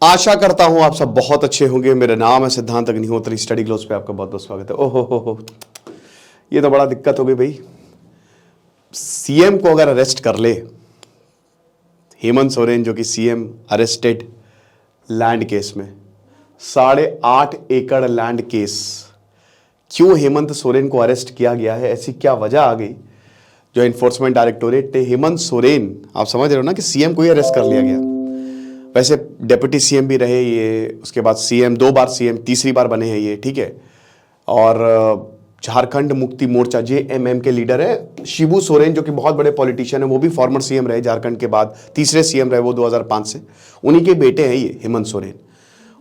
आशा करता हूं आप सब बहुत अच्छे होंगे। मेरा नाम है सिद्धांत अग्निहोत्री। स्टडी ग्लोस पे आपका बहुत बहुत स्वागत है। ओहो, ये तो बड़ा दिक्कत हो गई भाई। सीएम को अगर अरेस्ट कर ले, हेमंत सोरेन जो कि सीएम अरेस्टेड लैंड केस में 8.5 एकड़ लैंड केस, क्यों हेमंत सोरेन को अरेस्ट किया गया है, ऐसी क्या वजह आ गई जो एनफोर्समेंट डायरेक्टोरेट ने हेमंत सोरेन, आप समझ रहे हो ना कि सीएम को ही अरेस्ट कर लिया गया। वैसे डिप्टी सीएम भी रहे ये, उसके बाद सीएम, 2 बार सीएम, तीसरी बार बने हैं ये, ठीक है। और झारखंड मुक्ति मोर्चा जेएमएम के लीडर है शिबू सोरेन, जो कि बहुत बड़े पॉलिटिशियन है, वो भी फॉर्मर सीएम रहे झारखंड के बाद, तीसरे सीएम रहे वो 2005 से। उन्हीं के बेटे हैं ये हेमंत सोरेन।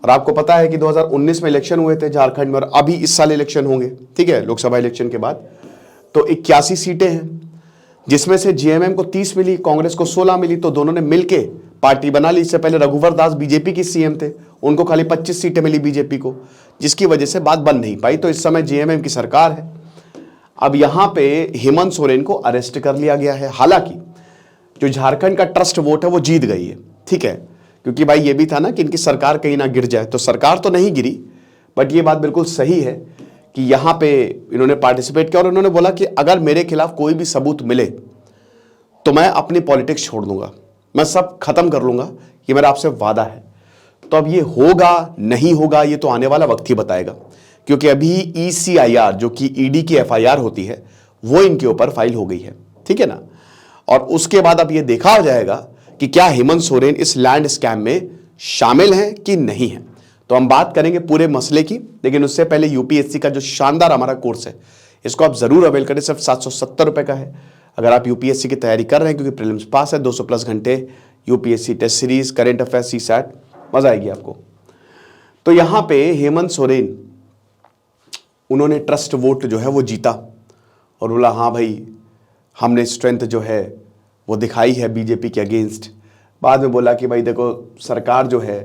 और आपको पता है कि 2019 में इलेक्शन हुए थे झारखंड में, और अभी इस साल इलेक्शन होंगे, ठीक है, लोकसभा इलेक्शन के बाद। तो 81 सीटें हैं, जिसमें से जेएमएम को 30 मिली, कांग्रेस को 16 मिली। तो दोनों ने मिलके पार्टी बना ली। इससे पहले रघुवर दास बीजेपी के सीएम थे, उनको खाली 25 सीटें मिली बीजेपी को, जिसकी वजह से बात बन नहीं पाई। तो इस समय जेएमएम की सरकार है। अब यहां पे हेमंत सोरेन को अरेस्ट कर लिया गया है। हालांकि जो झारखंड का ट्रस्ट वोट है वो जीत गई है, ठीक है, क्योंकि भाई ये भी था ना कि इनकी सरकार कहीं ना गिर जाए। तो सरकार तो नहीं गिरी, बट ये बात बिल्कुल सही है कि यहां पे इन्होंने पार्टिसिपेट किया और इन्होंने बोला कि अगर मेरे खिलाफ कोई भी सबूत मिले तो मैं अपनी पॉलिटिक्स छोड़ दूंगा, मैं सब खत्म कर लूंगा, ये मेरा आपसे वादा है। तो अब ये होगा नहीं होगा ये तो आने वाला वक्त ही बताएगा, क्योंकि अभी ECIR जो कि ईडी की FIR होती है वो इनके ऊपर फाइल हो गई है, ठीक है ना। और उसके बाद अब ये देखा जाएगा कि क्या हेमंत सोरेन इस लैंड स्कैम में शामिल हैं कि नहीं है। तो हम बात करेंगे पूरे मसले की, लेकिन उससे पहले यूपीएससी का जो शानदार हमारा कोर्स है, इसको आप जरूर अवेल करें। सिर्फ 770 रुपए का है। अगर आप यूपीएससी की तैयारी कर रहे हैं, क्योंकि प्रीलिम्स पास है, 200 प्लस घंटे UPSC test series, current affairs, CSAT, मजा आएगी आपको। तो यहां पे हेमंत सोरेन, उन्होंने ट्रस्ट वोट जो है वो जीता और बोला हाँ भाई हमने स्ट्रेंथ जो है वो दिखाई है बीजेपी के अगेंस्ट। बाद में बोला कि भाई देखो सरकार जो है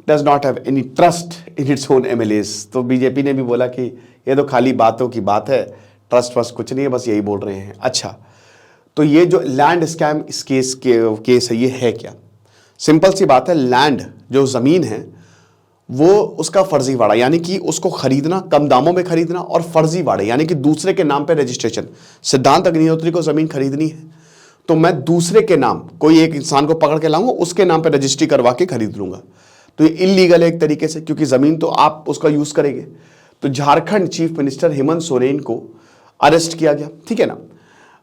does not have any trust in its own MLAs। तो बीजेपी ने भी बोला कि ये तो खाली बातों की बात है, ट्रस्ट वस्ट कुछ नहीं है, बस यही बोल रहे हैं। अच्छा, तो ये जो लैंड स्कैम इस केस है, ये है क्या? सिंपल सी बात है, लैंड जो ज़मीन है वो उसका फर्जीवाड़ा, यानी कि उसको खरीदना, कम दामों में खरीदना, और फर्जीवाड़े यानी कि दूसरे के नाम पे रजिस्ट्रेशन। सिद्धांत अग्निहोत्री को ज़मीन खरीदनी है तो मैं दूसरे के नाम, कोई एक इंसान को पकड़ के लाऊंगा, उसके नाम पे रजिस्ट्री करवा के खरीद लूंगा। तो ये इलीगल है एक तरीके से, क्योंकि ज़मीन तो आप उसका यूज़ करेंगे। तो झारखंड चीफ मिनिस्टर हेमंत सोरेन को अरेस्ट किया गया, ठीक है ना।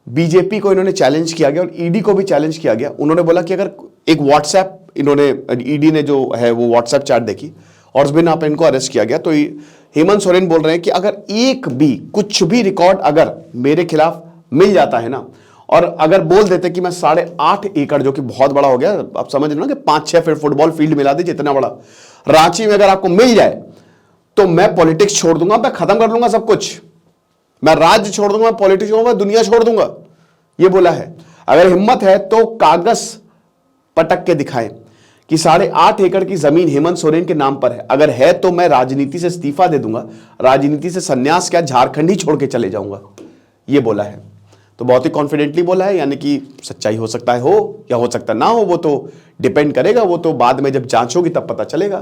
बीजेपी को इन्होंने चैलेंज किया गया और ईडी को भी चैलेंज किया गया। उन्होंने बोला कि अगर एक व्हाट्सएप, इन्होंने ईडी ने जो है वो व्हाट्सएप चैट देखी और उस बिना पे इनको अरेस्ट किया गया। तो हेमंत सोरेन बोल रहे हैं कि अगर एक भी कुछ भी रिकॉर्ड अगर मेरे खिलाफ मिल जाता है ना, और अगर बोल देते कि मैं 8.5 एकड़, जो कि बहुत बड़ा हो गया, आप समझ रहे हो ना कि 5-6 फीट फुटबॉल फील्ड मिला दीजिए, इतना बड़ा रांची में अगर आपको मिल जाए तो मैं पॉलिटिक्स छोड़ दूंगा, मैं खत्म कर लूंगा सब कुछ, मैं राज्य छोड़ दूंगा, मैं पॉलिटिक्स छोड़ दूंगा, दुनिया छोड़ दूंगा, ये बोला है। अगर हिम्मत है तो कागज पटक के दिखाएं कि 8.5 एकड़ की जमीन हेमंत सोरेन के नाम पर है। अगर है तो मैं राजनीति से इस्तीफा दे दूंगा, राजनीति से संन्यास, क्या झारखंड ही छोड़ के चले जाऊंगा, ये बोला है। तो बहुत ही कॉन्फिडेंटली बोला है, यानी कि सच्चाई हो सकता है हो या हो सकता ना हो, वो तो डिपेंड करेगा, वो तो बाद में जब जांच होगी तब पता चलेगा।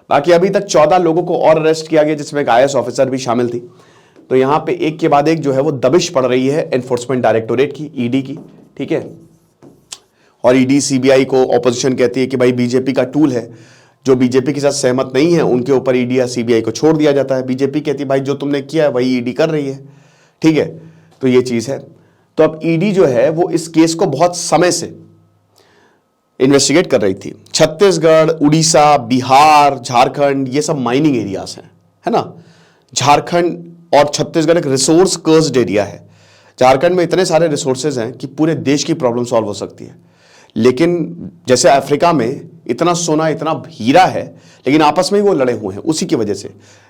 बाकी अभी तक 14 लोगों को और अरेस्ट किया गया, जिसमें एक IAS ऑफिसर भी शामिल थी। तो यहां पे एक के बाद एक जो है वो दबिश पड़ रही है एनफोर्समेंट डायरेक्टोरेट की, ईडी की, ठीक है। और ईडी CBI को ऑपोजिशन कहती है कि भाई बीजेपी का टूल है, जो बीजेपी के साथ सहमत नहीं है उनके ऊपर ईडी या CBI को छोड़ दिया जाता है। बीजेपी कहती है भाई जो तुमने किया है वही ईडी कर रही है, ठीक है। तो ये चीज है। तो अब ईडी जो है वो इस केस को बहुत समय से इन्वेस्टिगेट कर रही थी। छत्तीसगढ़, उड़ीसा, बिहार, झारखंड, ये सब माइनिंग एरियाज हैं, है ना। झारखंड और छत्तीसगढ़ एक रिसोर्स कर्स्ड एरिया है। झारखंड में इतने सारे रिसोर्सेज हैं कि पूरे देश की प्रॉब्लम सॉल्व हो सकती है। लेकिन जैसे अफ्रीका में इतना सोना, इतना हीरा है, लेकिन आपस में ही वो लड़े हुए हैं उसी की वजह से।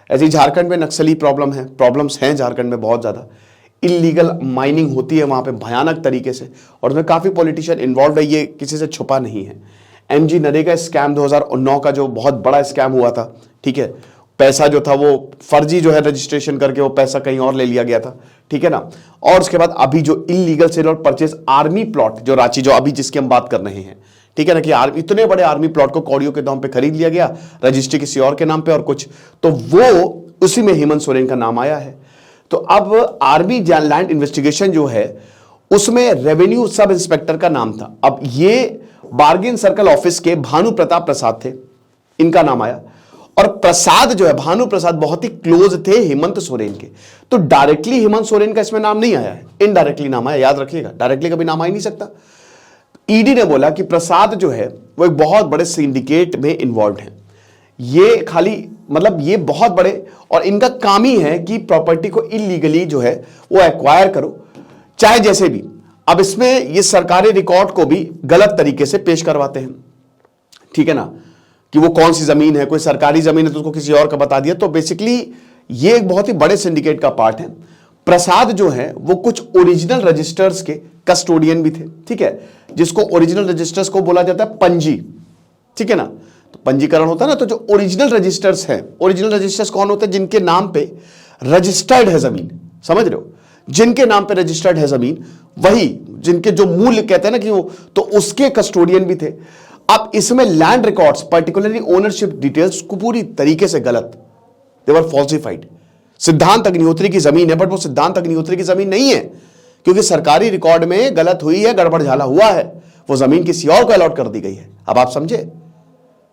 ऐसे ही झारखंड में नक्सली प्रॉब्लम्स हैं झारखंड में बहुत ज़्यादा। इलीगल माइनिंग होती है वहाँ पे भयानक तरीके से, और उसमें काफ़ी पॉलिटिशियन इन्वॉल्व है, ये किसी से छुपा नहीं है। MG नरेगा स्कैम 2009 का जो बहुत बड़ा स्कैम हुआ था, ठीक है, पैसा जो था वो फर्जी जो है रजिस्ट्रेशन करके वो पैसा कहीं और ले लिया गया था, ठीक है ना। और उसके बाद अभी जो इलीगल सेल और परचेज आर्मी प्लॉट जो रांची, जो अभी जिसकी हम बात कर रहे हैं, ठीक है ना, कि आर्मी, इतने बड़े आर्मी प्लॉट को कौड़ियों के दाम पे खरीद लिया गया, रजिस्ट्री किसी और के नाम पे और कुछ, तो वो उसी में हेमंत सोरेन का नाम आया है। तो अब आर्मी लैंड इन्वेस्टिगेशन जो है उसमें रेवेन्यू सब इंस्पेक्टर का नाम था। अब ये बार्गेन सर्कल ऑफिस के भानु प्रताप प्रसाद थे, इनका नाम आया। और प्रसाद जो है, भानु प्रसाद, बहुत ही क्लोज थे हेमंत सोरेन के। तो डायरेक्टली हेमंत सोरेन का इसमें नाम नहीं आया है, इनडायरेक्टली नाम आया, याद रखिएगा, डायरेक्टली कभी नाम आ ही नहीं सकता। ईडी ने बोला कि प्रसाद जो है वो एक बहुत बड़े सिंडिकेट में इन्वॉल्व है। ये खाली मतलब ये बहुत बड़े, और इनका काम ही है कि प्रॉपर्टी को इलीगली जो है वो एक्वायर करो, चाहे जैसे भी। अब इसमें ये सरकारी रिकॉर्ड को भी गलत तरीके से पेश करवाते हैं, ठीक है ना, कि वो कौन सी जमीन है, कोई सरकारी जमीन है तो उसको किसी और का बता दिया। तो बेसिकली ये एक बहुत ही बड़े सिंडिकेट का पार्ट है। प्रसाद जो है वो कुछ ओरिजिनल रजिस्टर्स के कस्टोडियन भी थे, ठीक है, जिसको ओरिजिनल रजिस्टर्स को बोला जाता है पंजी, ठीक है ना। तो पंजीकरण होता है ना, तो जो ओरिजिनल रजिस्टर्स हैं, ओरिजिनल रजिस्टर्स कौन होते हैं? जिनके नाम पे रजिस्टर्ड है जमीन, समझ रहे हो, जिनके नाम पे रजिस्टर्ड है जमीन, वही जिनके जो मूल्य कहते हैं ना कि वो, तो उसके कस्टोडियन भी थे। अब इसमें land records, particularly ownership details को पूरी तरीके से गलत, दे वर फॉल्सिफाइड। सिद्धांत अग्निहोत्री की जमीन है, बट वो सिद्धांत अग्निहोत्री की जमीन नहीं है, क्योंकि सरकारी रिकॉर्ड में गलत हुई है, गड़बड़ झाला हुआ है, वो जमीन किसी और को अलॉट कर दी गई है। अब आप समझे,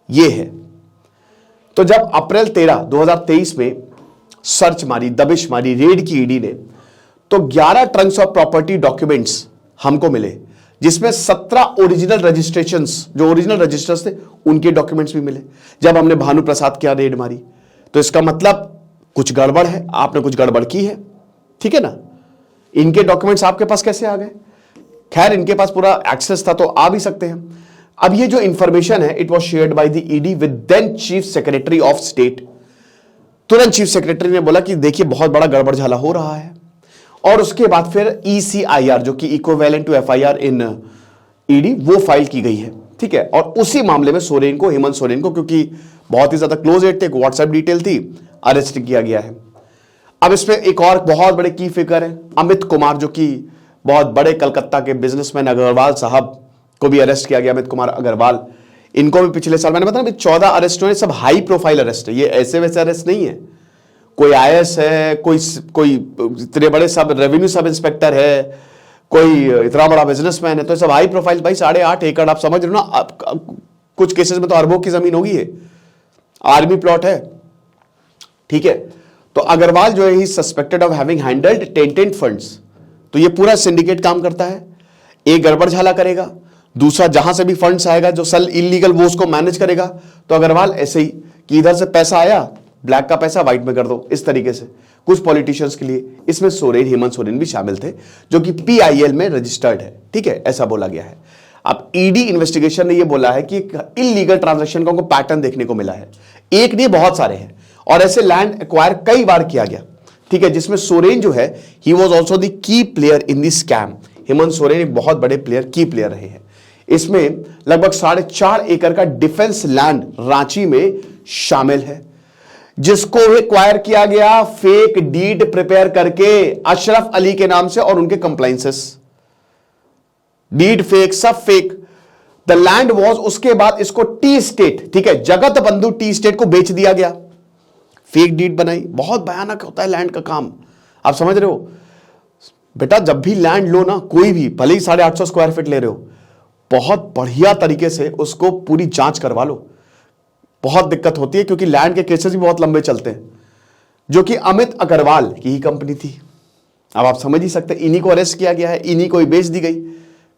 ये है। तो जब अप्रैल 13, 2023 में सर्च मारी, दबिश मारी, रेड की ईडी ने, तो 11 ट्रंक्स ऑफ प्रॉपर्टी डॉक्यूमेंट्स हमको मिले, जिसमें 17 ओरिजिनल रजिस्ट्रेशंस, जो ओरिजिनल रजिस्टर्स थे उनके डॉक्यूमेंट्स भी मिले। जब हमने भानु प्रसाद की रेड मारी, तो इसका मतलब कुछ गड़बड़ है, आपने कुछ गड़बड़ की है, ठीक है ना। इनके डॉक्यूमेंट्स आपके पास कैसे आ गए? खैर, इनके पास पूरा एक्सेस था तो आ भी सकते हैं। अब ये जो इंफॉर्मेशन है, it was shared by the ED with then chief secretary of state. तुरंत चीफ सेक्रेटरी ने बोला कि देखिए बहुत बड़ा गड़बड़ झाला हो रहा है, और उसके बाद फिर ECIR, जो कि equivalent to FIR in ED, वो फाइल की गई है, ठीक है। और उसी मामले में सोरेन को, हेमंत सोरेन को, क्योंकि बहुत ही ज्यादा क्लोज एड थे, व्हाट्सएप डिटेल थी, अरेस्ट किया गया है। अब इसमें एक और बहुत बड़े की फिगर है, अमित कुमार, जो कि बहुत बड़े कलकत्ता के बिजनेसमैन अग्रवाल साहब को भी अरेस्ट किया गया, अमित कुमार अग्रवाल। इनको भी पिछले साल, मैंने बताया 14 अरेस्ट हुए, सब हाई प्रोफाइल अरेस्ट है, ये ऐसे वैसे अरेस्ट नहीं है। कोई IAS है, कोई इतने बड़े सब रेवेन्यू सब इंस्पेक्टर है, कोई इतना बड़ा बिजनेसमैन है, तो सब हाई प्रोफाइल। भाई 8.5 एकड़, आप समझ रहे हो ना, कुछ केसेस में तो अरबों की जमीन होगी, है आर्मी प्लॉट है, ठीक है। तो अग्रवाल जो है, he suspected of having handled tainted funds. तो ये पूरा सिंडिकेट काम करता है, एक गड़बड़ झाला करेगा, दूसरा जहां से भी फंड्स आएगा जो सल इलीगल, वो उसको मैनेज करेगा। तो अग्रवाल ऐसे ही कि इधर से पैसा आया, ब्लैक का पैसा व्हाइट में कर दो, इस तरीके से कुछ पॉलिटिशियंस के लिए। इसमें सोरेन, हेमंत सोरेन भी शामिल थे, जो कि PIL में रजिस्टर्ड है, ठीक है, ऐसा बोला गया है। अब ईडी इन्वेस्टिगेशन ने यह बोला है कि इलीगल ट्रांजैक्शन का पैटर्न देखने को मिला है, एक नहीं बहुत सारे हैं, और ऐसे लैंड एक्वायर कई बार किया गया, ठीक है, जिसमें सोरेन जो है, he was also the key player in the scam. Hemant Soren एक बहुत बड़े प्लेयर, की प्लेयर रहे हैं। इसमें लगभग 4.5 एकड़ का डिफेंस लैंड रांची में शामिल है, जिसको एक्वायर किया गया फेक डीड प्रिपेयर करके अशरफ अली के नाम से, और उनके कंप्लाइंसेस, डीड फेक, सब फेक। द लैंड वॉज, उसके बाद इसको टी स्टेट, ठीक है, जगत बंधु टी स्टेट को बेच दिया गया, फेक डीड बनाई। बहुत भयानक होता है लैंड का काम, आप समझ रहे हो बेटा। जब भी लैंड लो ना, कोई भी, भले ही 850 स्क्वायर फीट ले रहे हो, बहुत बढ़िया तरीके से उसको पूरी जांच करवा लो। बहुत दिक्कत होती है, क्योंकि लैंड के केसेस भी बहुत लंबे चलते हैं, जो कि अमित अग्रवाल की ही कंपनी थी। अब आप समझ ही सकते हैं, इन्हीं को अरेस्ट किया गया है, इन्हीं को ही बेच दी गई,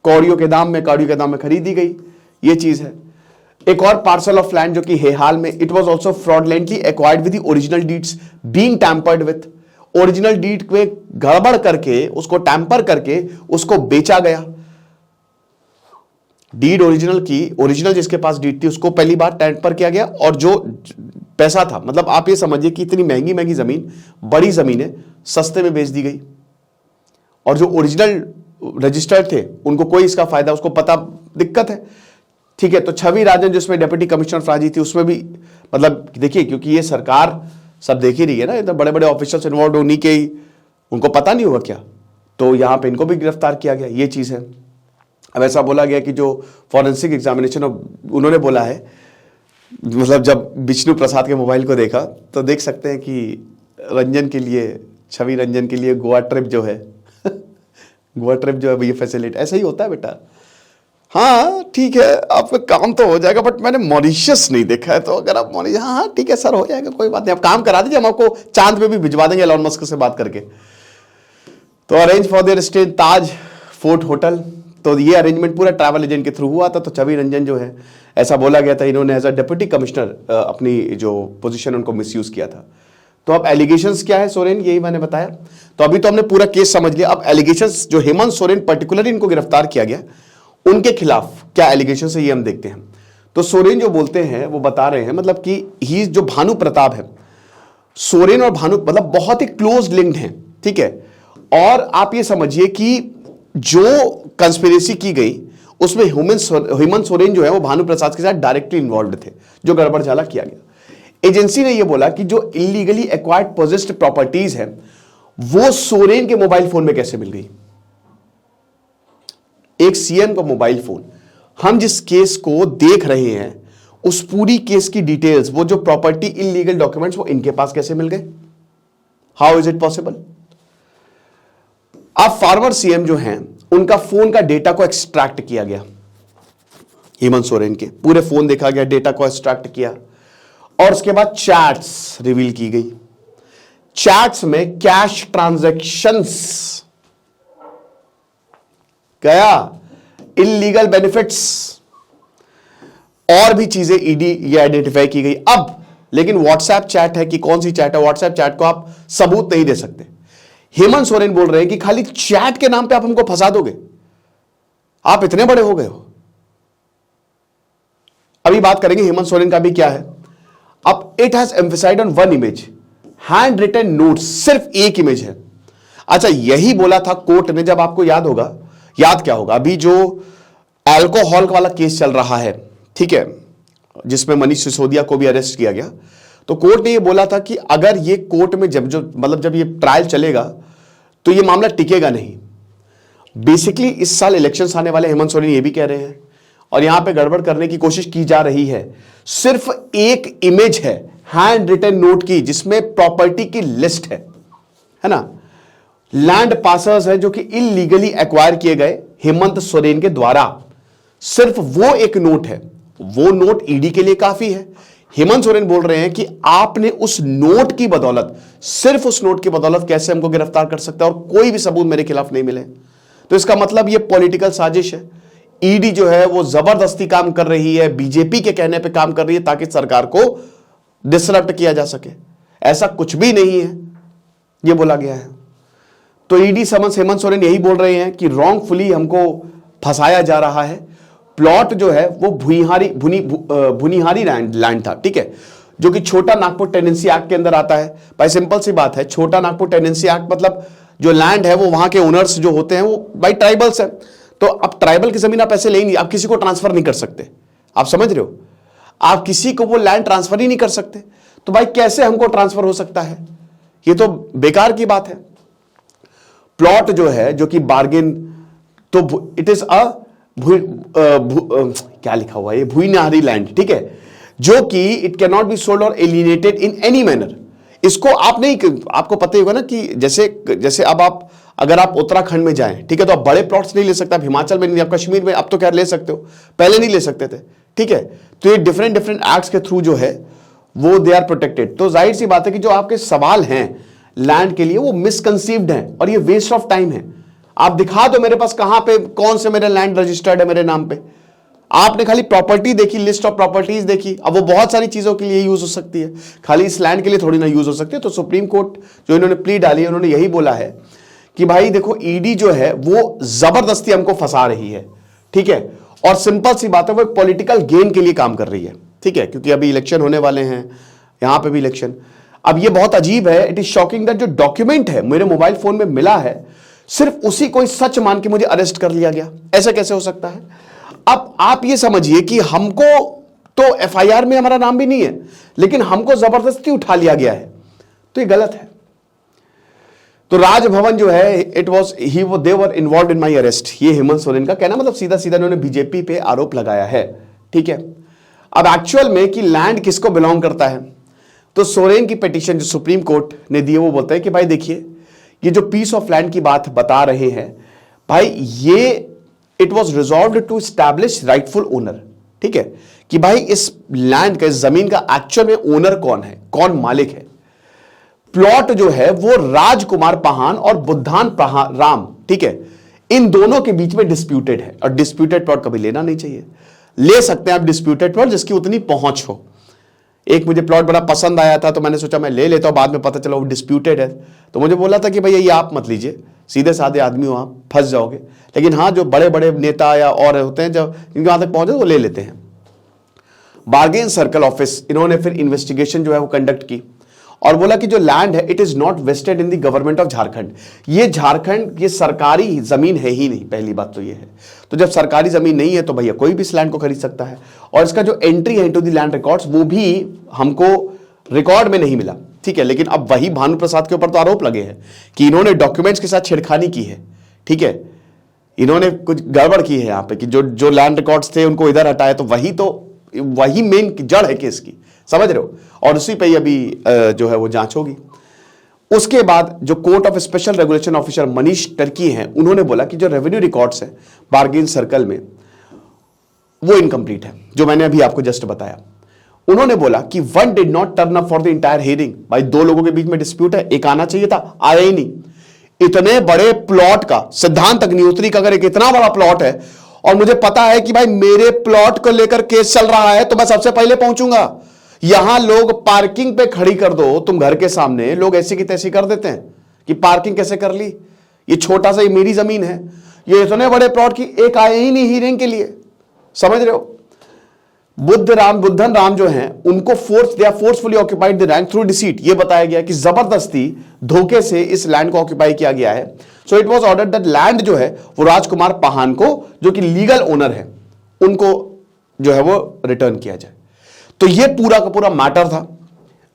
कौड़ियों के दाम में खरीदी गई, ये चीज है। एक और पार्सल ऑफ लैंड जो कि हेहाल में, it was also fraudulently acquired with the original deeds being tampered with. Original deed में गड़बड़ करके, उसको टैम्पर करके उसको बेचा गया। डीड ओरिजिनल की, ओरिजिनल जिसके पास डीड थी उसको पहली बार टैम्पर किया गया, और जो पैसा था, मतलब आप ये समझिए कि इतनी महंगी महंगी जमीन, बड़ी जमीनें सस्ते में बेच दी गई, और जो ओरिजिनल रजिस्टर्ड थे उनको कोई इसका फायदा, उसको पता, दिक्कत है, ठीक है। तो छवि राजन जिसमें डेप्यूटी कमिश्नर फ्रांची थी, उसमें भी मतलब देखिए, क्योंकि ये सरकार सब देख ही रही है ना, इतने बड़े बड़े ऑफिसर्स इन्वॉल्व होने के ही, उनको पता नहीं होगा क्या, तो यहां पे इनको भी गिरफ्तार किया गया, ये चीज है। अब ऐसा बोला गया कि जो फॉरेंसिक एग्जामिनेशन उन्होंने बोला है, मतलब जब विष्णु प्रसाद के मोबाइल को देखा तो देख सकते हैं कि रंजन के लिए, छवि रंजन के लिए गोवा ट्रिप जो है गोवा ट्रिप जो है ये फैसिलिटी, ऐसा ही होता है बेटा। हाँ ठीक है, आपका काम तो हो जाएगा, बट मैंने मॉरिशस नहीं देखा है, तो अगर आप मॉरिशस, हाँ ठीक है सर, हो जाएगा, कोई बात नहीं, आप काम करा दीजिए, हम आपको चांद पे भी भिजवा देंगे एलोन मस्क से बात करके। तो arrange for their stay Taj fort hotel, तो ये अरेंजमेंट पूरा ट्रैवल एजेंट के थ्रू हुआ था। तो छवि रंजन जो है, ऐसा बोला गया था इन्होंने एज अ डिप्टी कमिश्नर अपनी जो पोजीशन उनको मिसयूज किया था। तो अब एलिगेशंस क्या है सोरेन, यही मैंने बताया। तो अभी तो हमने पूरा केस समझ लिया, अब एलिगेशंस जो हेमंत सोरेन पर्टिकुलरली इनको गिरफ्तार किया गया, उनके खिलाफ क्या एलिगेशन है ये हम देखते हैं। तो सोरेन जो बोलते हैं वो बता रहे हैं, मतलब कि ही जो भानु प्रताप है, सोरेन और भानु मतलब बहुत ही क्लोज लिंक्ड हैं, ठीक है। और आप ये समझिए कि जो कंस्पिरेसी की गई उसमें हेमंत सोरेन जो है वो भानु प्रसाद के साथ डायरेक्टली इन्वॉल्व थे, जो गड़बड़ झाला किया गया। एजेंसी ने यह बोला कि जो इलीगली एक्वायर्ड पोजेस्ड प्रॉपर्टीज है वो सोरेन के मोबाइल फोन में कैसे मिल गई। एक सीएम का मोबाइल फोन, हम जिस केस को देख रहे हैं उस पूरी केस की डिटेल्स, वो जो प्रॉपर्टी इलीगल डॉक्यूमेंट्स, वो इनके पास कैसे मिल गए? How is it possible? अब फार्मर सीएम जो हैं उनका फोन का डेटा को एक्सट्रैक्ट किया गया, हेमंत सोरेन के पूरे फोन देखा गया, डेटा को एक्सट्रैक्ट किया, और उसके बाद चैट्स रिवील की गई। चैट्स में कैश ट्रांजैक्शंस गया, इलीगल बेनिफिट्स और भी चीजें ईडी ये आइडेंटिफाई की गई। अब लेकिन व्हाट्सएप चैट है कि कौन सी चैट है, व्हाट्सएप चैट को आप सबूत नहीं दे सकते। हेमंत सोरेन बोल रहे हैं कि खाली चैट के नाम पे आप हमको फंसा दोगे, आप इतने बड़े हो गए हो। अभी बात करेंगे हेमंत सोरेन का भी क्या है। अब it has emphasized on one image, hand written note, सिर्फ एक इमेज है। अच्छा, यही बोला था कोर्ट ने, जब आपको याद होगा, याद क्या होगा, अभी जो अल्कोहल वाला केस चल रहा है, ठीक है, जिसमें मनीष सिसोदिया को भी अरेस्ट किया गया, तो कोर्ट ने ये बोला था कि अगर ये कोर्ट में जब ये ट्रायल चलेगा तो ये मामला टिकेगा नहीं। बेसिकली इस साल इलेक्शंस आने वाले, हेमंत सोरेन ये भी कह रहे हैं, और यहां पे गड़बड़ करने की कोशिश की जा रही है। सिर्फ एक इमेज है हैंड रिटन नोट की, जिसमें प्रॉपर्टी की लिस्ट है ना, लैंड पासर्स है जो कि इलीगली एक्वायर किए गए हेमंत सोरेन के द्वारा, सिर्फ वो एक नोट है। वो नोट ईडी के लिए काफी है। हेमंत सोरेन बोल रहे हैं कि आपने उस नोट की बदौलत, सिर्फ उस नोट की बदौलत कैसे हमको गिरफ्तार कर सकते हैं, और कोई भी सबूत मेरे खिलाफ नहीं मिले। तो इसका मतलब ये पॉलिटिकल साजिश है। ईडी जो है वो जबरदस्ती काम कर रही है, बीजेपी के कहने पे काम कर रही है, ताकि सरकार को डिसरप्ट किया जा सके। ऐसा कुछ भी नहीं है, ये बोला गया है। तो ईडी समन्स हेमंत सोरेन यही बोल रहे हैं कि रॉन्गफुली हमको फंसाया जा रहा है। प्लॉट जो है वो भुनिहारी लैंड था, ठीक है, जो कि छोटा नागपुर टेनेंसी एक्ट के अंदर आता है। भाई सिंपल सी बात है, छोटा नागपुर टेनेंसी एक्ट मतलब जो लैंड है वो वहां के ओनर्स जो होते हैं वो भाई ट्राइबल्स है। तो अब ट्राइबल की जमीन आप ऐसे ले नहीं, आप किसी को ट्रांसफर नहीं कर सकते, आप समझ रहे हो, आप किसी को वो लैंड ट्रांसफर ही नहीं कर सकते। तो भाई कैसे हमको ट्रांसफर हो सकता है? ये तो बेकार की बात है। प्लॉट जो है, जो कि बार्गेन, तो इट इज अ क्या लिखा हुआ है, ये भुइनारी लैंड, ठीक है, जो कि it can not be sold और एलिनेटेड इन एनी मैनर। इसको आप नहीं, आपको पता ही होगा ना कि जैसे अब आप अगर आप उत्तराखंड में जाएं, ठीक है, तो आप बड़े प्लॉट्स नहीं ले सकते, आप हिमाचल में नहीं, आप कश्मीर में अब तो क्या ले सकते हो, पहले नहीं ले सकते थे, ठीक है। तो ये डिफरेंट एक्ट्स के थ्रू जो है वो दे आर प्रोटेक्टेड। तो जाहिर सी बात है कि जो आपके सवाल हैं लैंड के लिए वो मिसकंसीव्ड हैं और ये वेस्ट ऑफ टाइम है। आप दिखा दो मेरे पास कहां पे कौन से मेरे लैंड रजिस्टर्ड है मेरे नाम पे। आपने खाली प्रॉपर्टी देखी, लिस्ट ऑफ प्रॉपर्टीज देखी, अब वो बहुत सारी चीजों के लिए यूज हो सकती है, खाली इस लैंड के लिए थोड़ी ना यूज हो सकती है। तो सुप्रीम कोर्ट जो इन्होंने प्ली डाली है, उन्होंने यही बोला है कि भाई देखो, ईडी जो है वो जबरदस्ती हमको फंसा रही है, ठीक है, और सिंपल सी बात है, वो पॉलिटिकल गेन के लिए काम कर रही है, ठीक है, क्योंकि अभी इलेक्शन होने वाले हैं, यहां पे भी इलेक्शन। अब ये बहुत अजीब है, इट इज शॉकिंग दैट जो डॉक्यूमेंट है मेरे मोबाइल फोन में मिला है, सिर्फ उसी को सच मान के मुझे अरेस्ट कर लिया गया। ऐसा कैसे हो सकता है? अब आप ये समझिए कि हमको तो एफआईआर में हमारा नाम भी नहीं है, लेकिन हमको जबरदस्ती उठा लिया गया है, तो ये गलत है। तो राजभवन जो है it was they were involve in my arrest, ये हेमंत सोरेन का कहना, मतलब सीधा सीधा उन्होंने बीजेपी पे आरोप लगाया है। ठीक है, अब एक्चुअल में कि लैंड किसको बिलोंग करता है, तो सोरेन की पिटीशन जो सुप्रीम कोर्ट ने दी है वो बोलता है कि भाई देखिए ये जो पीस ऑफ लैंड की बात बता रहे हैं भाई, ये it was resolve to establish rightful owner. ठीक है, कि भाई इस लैंड का, इस जमीन का एक्चुअल में ओनर कौन है, कौन मालिक है। प्लॉट जो है वो राजकुमार पाहान और बुद्धान राम, ठीक है, इन दोनों के बीच में डिस्प्यूटेड है, और डिस्प्यूटेड प्लॉट कभी लेना नहीं चाहिए। ले सकते हैं आप डिस्प्यूटेड प्लॉट जिसकी उतनी पहुंच हो। एक मुझे प्लॉट बड़ा पसंद आया था तो मैंने सोचा मैं ले लेता हूं, बाद में पता चला वो डिस्प्यूटेड है, तो मुझे बोला था कि भैया ये आप मत लीजिए, सीधे साधे आदमी हो आप, फंस जाओगे। लेकिन हाँ, जो बड़े बड़े नेता या और होते हैं जब इनके वहां तक पहुंचे तो वो ले लेते हैं। बार्गेन सर्कल ऑफिस, इन्होंने फिर इन्वेस्टिगेशन जो है वो कंडक्ट की और बोला कि जो लैंड है it is not vested in the government of Jharkhand. ये झारखंड, ये सरकारी जमीन है ही नहीं, पहली बात तो ये है। तो जब सरकारी जमीन नहीं है तो भैया कोई भी इस लैंड को खरीद सकता है, और इसका जो एंट्री है इनटू द लैंड रिकॉर्ड्स वो भी हमको रिकॉर्ड में नहीं मिला। ठीक है, लेकिन अब वही भानु प्रसाद के ऊपर तो आरोप लगे हैं कि इन्होंने डॉक्यूमेंट्स के साथ छेड़खानी की है। ठीक है, इन्होंने कुछ गड़बड़ की है यहाँ पे कि जो लैंड रिकॉर्ड्स थे उनको इधर हटाए, तो वही मेन जड़ है केस की, समझ रहे हो। और उसी पे ही अभी जो है वो जांच होगी। उसके बाद जो court of special regulation officer Manish Turkey हैं, उन्होंने बोला कि जो रेवेन्यू रिकॉर्ड्स हैं बार्गेन सर्कल में वो इनकम्प्लीट है, जो मैंने अभी आपको जस्ट बताया। उन्होंने बोला कि one did not turn up for the entire hearing. भाई दो लोगों के बीच में डिस्प्यूट है, एक आना चाहिए था, आया ही नहीं। इतने बड़े प्लॉट का, सिद्धांत अग्निहोत्री का अगर एक इतना बड़ा प्लॉट है और मुझे पता है कि भाई मेरे प्लॉट को लेकर केस चल रहा है, तो मैं सबसे पहले पहुंचूंगा। यहां लोग पार्किंग पे खड़ी कर दो तुम घर के सामने, लोग ऐसी की तैसी कर देते हैं कि पार्किंग कैसे कर ली, ये छोटा सा, ये मेरी जमीन है। ये इतने बड़े प्लॉट की एक आए ही नहीं हियरिंग के लिए, समझ रहे हो। बुद्धन राम जो हैं उनको forcefully occupied the land through deceit. ये बताया गया कि जबरदस्ती धोखे से इस लैंड को ऑक्यूपाई किया गया है। So it was ordered that land जो है वो राजकुमार पाहान को, जो कि लीगल ओनर है, उनको जो है वो रिटर्न किया जाए। तो ये पूरा का पूरा मैटर था।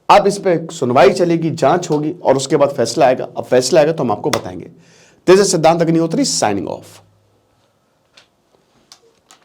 अब इस पे सुनवाई चलेगी, जांच होगी और उसके बाद फैसला आएगा। अब फैसला आएगा तो हम आपको बताएंगे। दिस इज सिद्धांत अग्निहोत्री साइनिंग ऑफ।